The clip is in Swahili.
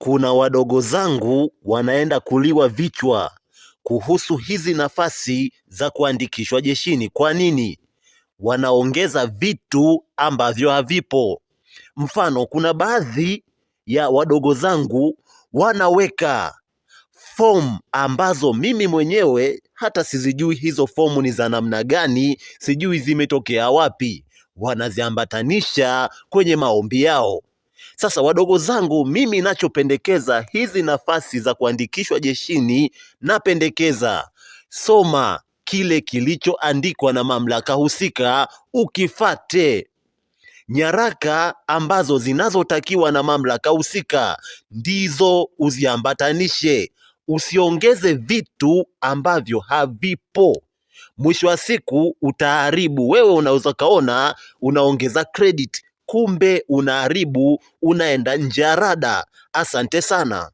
Kuna wadogo zangu wanaenda kuliwa vichwa kuhusu hizi nafasi za kuandikishwa jeshini. Kwa nini? Wanaongeza vitu ambavyo havipo. Mfano, kuna baadhi ya wadogo zangu wanaweka fomu ambazo mimi mwenyewe hata sizijui hizo fomu ni za namna gani, sijui zimetokea wapi. Wanaziambatanisha kwenye maombi yao. Sasa wadogo zangu, mimi nachopendekeza, hizi nafasi za kuandikishwa jeshini, napendekeza soma kile kilichoandikwa na mamlaka husika, ukifate nyaraka ambazo zinazotakiwa na mamlaka husika, ndizo uziambatanishe. Usiongeze vitu ambavyo havipo. Mwisho wa siku utaharibu. Wewe unaweza kaona unaongeza credit, kumbe unaharibu, unaenda nje ya rada. Asante sana.